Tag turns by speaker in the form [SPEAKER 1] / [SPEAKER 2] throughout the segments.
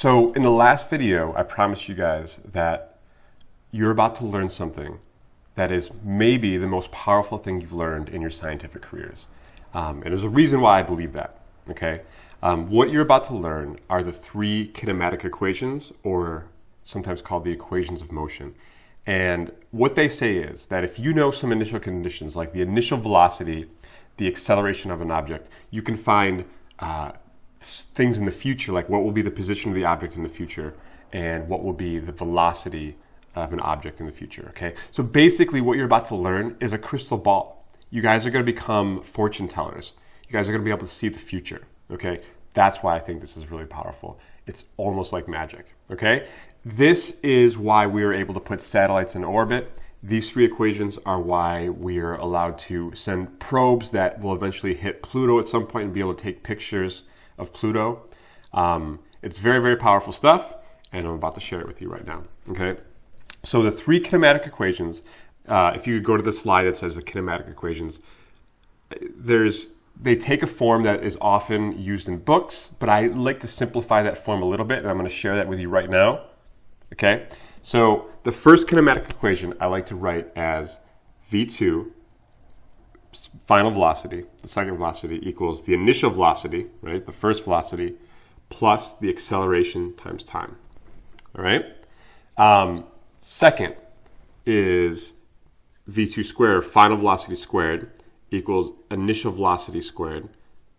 [SPEAKER 1] So in the last video, I promised you guys that you're about to learn something that is maybe the most powerful thing you've learned in your scientific careers. And there's a reason why I believe that, okay? What you're about to learn are the three kinematic equations, or sometimes called the equations of motion. And what they say is that if you know some initial conditions, like the initial velocity, the acceleration of an object, you can find things in the future, like what will be the position of the object in the future and what will be the velocity of an object in the future, okay? So basically what you're about to learn is a crystal ball. You guys are going to become fortune tellers. You guys are going to be able to see the future, okay? That's why I think this is really powerful. It's almost like magic, okay? This is why we are able to put satellites in orbit. These three equations are why we are allowed to send probes that will eventually hit Pluto at some point and be able to take pictures of Pluto. It's very, very powerful stuff, and I'm about to share it with you right now, okay? So the three kinematic equations, if you go to the slide that says the kinematic equations, they take a form that is often used in books, but I like to simplify that form a little bit, and I'm going to share that with you right now, okay? So the first kinematic equation I like to write as V2, final velocity, the second velocity equals the initial velocity, right, the first velocity, plus the acceleration times time, all right? Second is V2 squared, final velocity squared, equals initial velocity squared,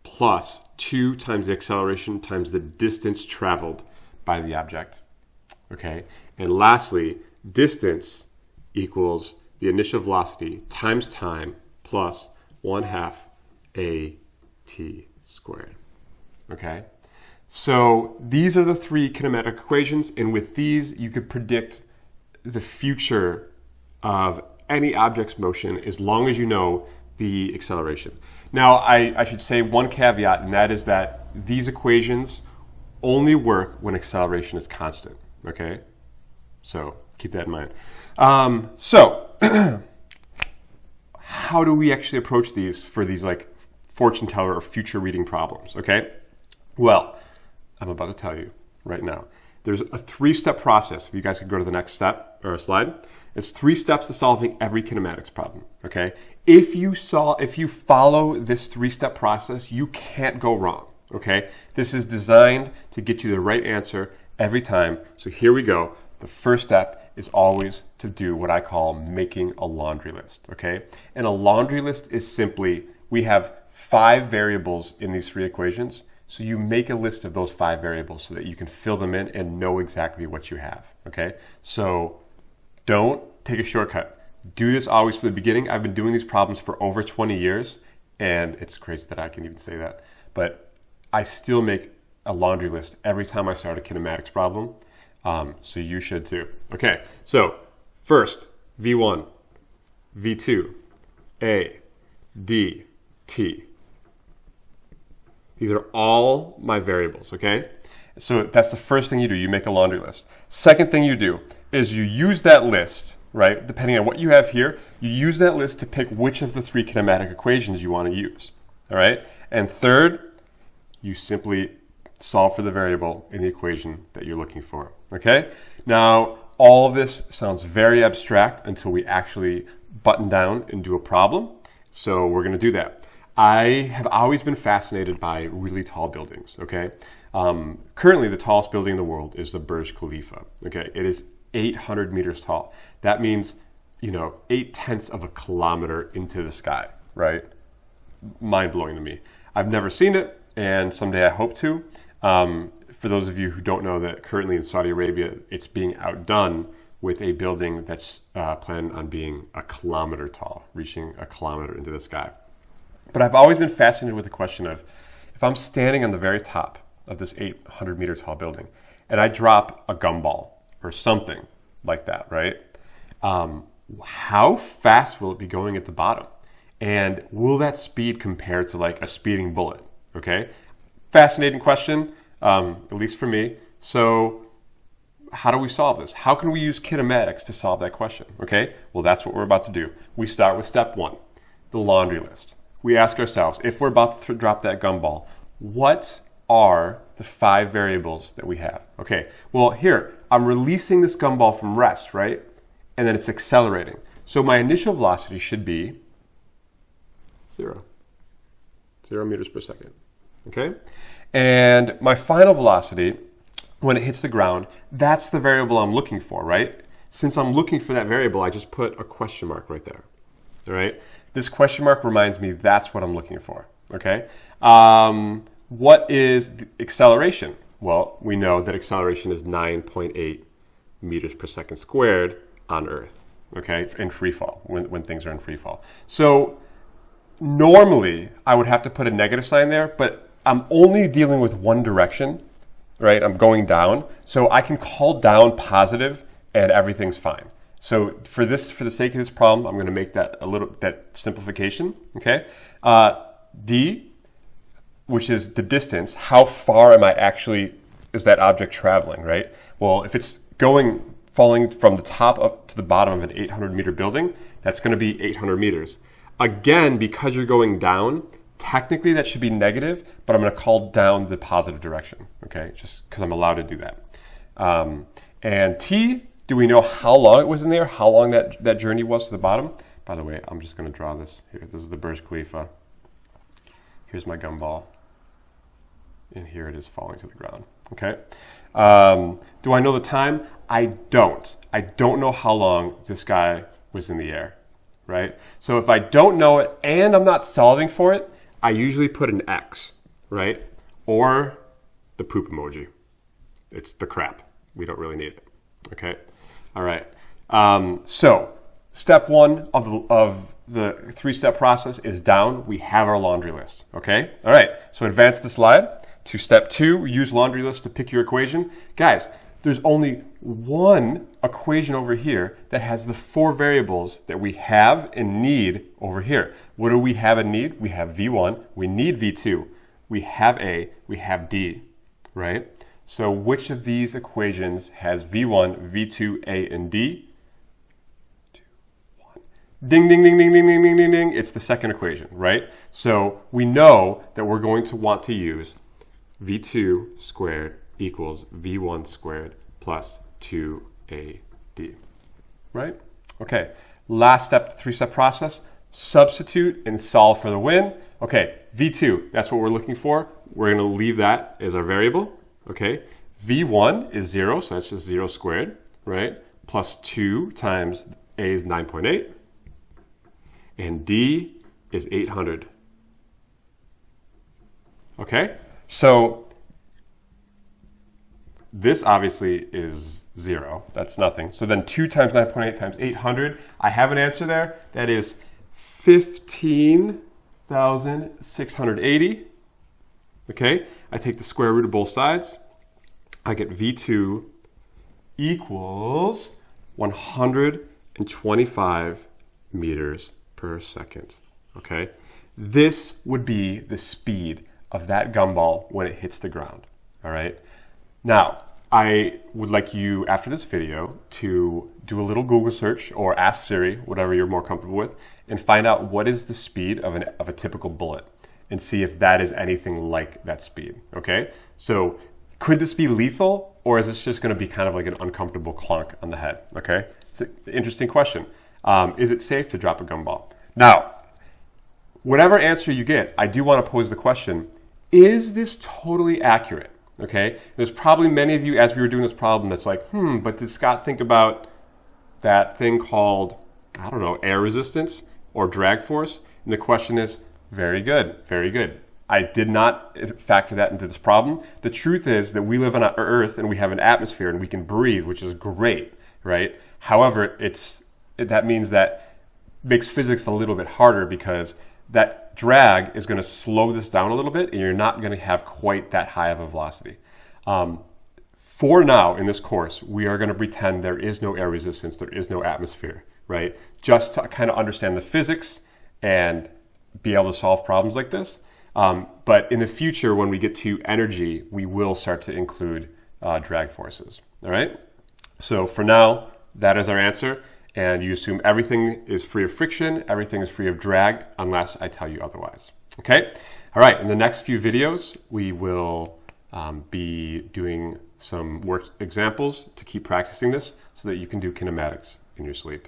[SPEAKER 1] plus 2 times the acceleration times the distance traveled by the object, okay? And lastly, distance equals the initial velocity times time plus 1/2 AT squared, okay? So these are the three kinematic equations, and with these you could predict the future of any object's motion as long as you know the acceleration. Now I should say one caveat, and that is that these equations only work when acceleration is constant, okay? So keep that in mind. How do we actually approach these for these like fortune teller or future reading problems, okay? Well, I'm about to tell you right now. There's a three-step process. If you guys could go to the next step or slide. It's 3 steps to solving every kinematics problem, okay? If you follow this 3-step process, you can't go wrong, okay? This is designed to get you the right answer every time. So here we go. The first step is always to do what I call making a laundry list, okay? And a laundry list is simply, we have 5 variables in these 3 equations, so you make a list of those 5 variables so that you can fill them in and know exactly what you have, okay? So don't take a shortcut. Do this always from the beginning. I've been doing these problems for over 20 years, and it's crazy that I can even say that, but I still make a laundry list every time I start a kinematics problem. So you should too. Okay, so first, V1, V2, A, D, T. These are all my variables, okay? So that's the first thing you do. You make a laundry list. Second thing you do is you use that list, right? Depending on what you have here, you use that list to pick which of the 3 kinematic equations you want to use, all right? And third, you simply solve for the variable in the equation that you're looking for, okay? Now, all of this sounds very abstract until we actually button down and do a problem. So we're going to do that. I have always been fascinated by really tall buildings, okay? Currently, the tallest building in the world is the Burj Khalifa, okay? It is 800 meters tall. That means, 0.8 of a kilometer into the sky, right? Mind-blowing to me. I've never seen it, and someday I hope to. For those of you who don't know, that currently in Saudi Arabia, it's being outdone with a building that's planned on being a kilometer tall, reaching a kilometer into the sky. But I've always been fascinated with the question of, if I'm standing on the very top of this 800 meter tall building and I drop a gumball or something like that, right? How fast will it be going at the bottom? And will that speed compare to like a speeding bullet, okay? Fascinating question, at least for me. So how do we solve this? How can we use kinematics to solve that question, okay? Well, that's what we're about to do. We start with step 1, the laundry list. We ask ourselves, if we're about to drop that gumball, what are the 5 variables that we have. Okay, well here, I'm releasing this gumball from rest, right? And then it's accelerating. So my initial velocity should be 0 meters per second, okay? And my final velocity, when it hits the ground, that's the variable I'm looking for, right? Since I'm looking for that variable, I just put a question mark right there, all right? This question mark reminds me that's what I'm looking for, okay? What is the acceleration? Well, we know that acceleration is 9.8 meters per second squared on Earth, okay, in free fall, when things are in free fall. So normally I would have to put a negative sign there, but I'm only dealing with one direction, right? I'm going down, so I can call down positive and everything's fine. So for the sake of this problem, I'm going to make that that simplification, okay? D, which is the distance, how far is that object traveling, right? Well, if it's falling from the top up to the bottom of an 800 meter building, that's going to be 800 meters. Again, because you're going down, technically that should be negative, but I'm going to call down the positive direction, okay? Just because I'm allowed to do that. And T, do we know how long it was in there? How long that journey was to the bottom? By the way, I'm just going to draw this here. This is the Burj Khalifa. Here's my gumball. And here it is falling to the ground, okay? Do I know the time? I don't. I don't know how long this guy was in the air, right? So if I don't know it and I'm not solving for it, I usually put an X, right? Or the poop emoji. It's the crap. We don't really need it, okay? All right. So step 1 of the 3-step process is down. We have our laundry list, okay? All right, so advance the slide to step 2, use laundry list to pick your equation. Guys, there's only one equation over here that has the 4 variables that we have and need over here. What do we have and need? We have V1, we need V2, we have A, we have D, right? So which of these equations has V1, V2, A, and D? Ding, ding, ding, ding, ding, ding, ding, ding, ding. It's the second equation, right? So we know that we're going to want to use V2 squared equals V1 squared plus 2AD, right? Okay, last step, the 3-step process, substitute and solve for the win. Okay, V2, that's what we're looking for. We're going to leave that as our variable, okay? V1 is 0, so that's just 0 squared, right? Plus 2 times A is 9.8. And D is 800. Okay, so this obviously is 0. That's nothing. So then 2 times 9.8 times 800. I have an answer there. That is 15,680. Okay, I take the square root of both sides. I get V2 equals 125 meters per second, okay? This would be the speed of that gumball when it hits the ground, all right? Now, I would like you, after this video, to do a little Google search or ask Siri, whatever you're more comfortable with, and find out what is the speed of a typical bullet and see if that is anything like that speed, okay? So could this be lethal, or is this just gonna be kind of like an uncomfortable clunk on the head, okay? It's an interesting question. Is it safe to drop a gumball? Now, whatever answer you get, I do want to pose the question, is this totally accurate? Okay, there's probably many of you, as we were doing this problem, that's like, but did Scott think about that thing called, I don't know, air resistance or drag force? And the question is, very good, very good. I did not factor that into this problem. The truth is that we live on Earth and we have an atmosphere and we can breathe, which is great, right? However, that means that makes physics a little bit harder because that drag is going to slow this down a little bit and you're not going to have quite that high of a velocity. For now, in this course, we are going to pretend there is no air resistance, there is no atmosphere, right? Just to kind of understand the physics and be able to solve problems like this. But in the future, when we get to energy, we will start to include drag forces, all right? So for now, that is our answer. And you assume everything is free of friction, everything is free of drag, unless I tell you otherwise. Okay? All right, in the next few videos, we will be doing some work examples to keep practicing this so that you can do kinematics in your sleep.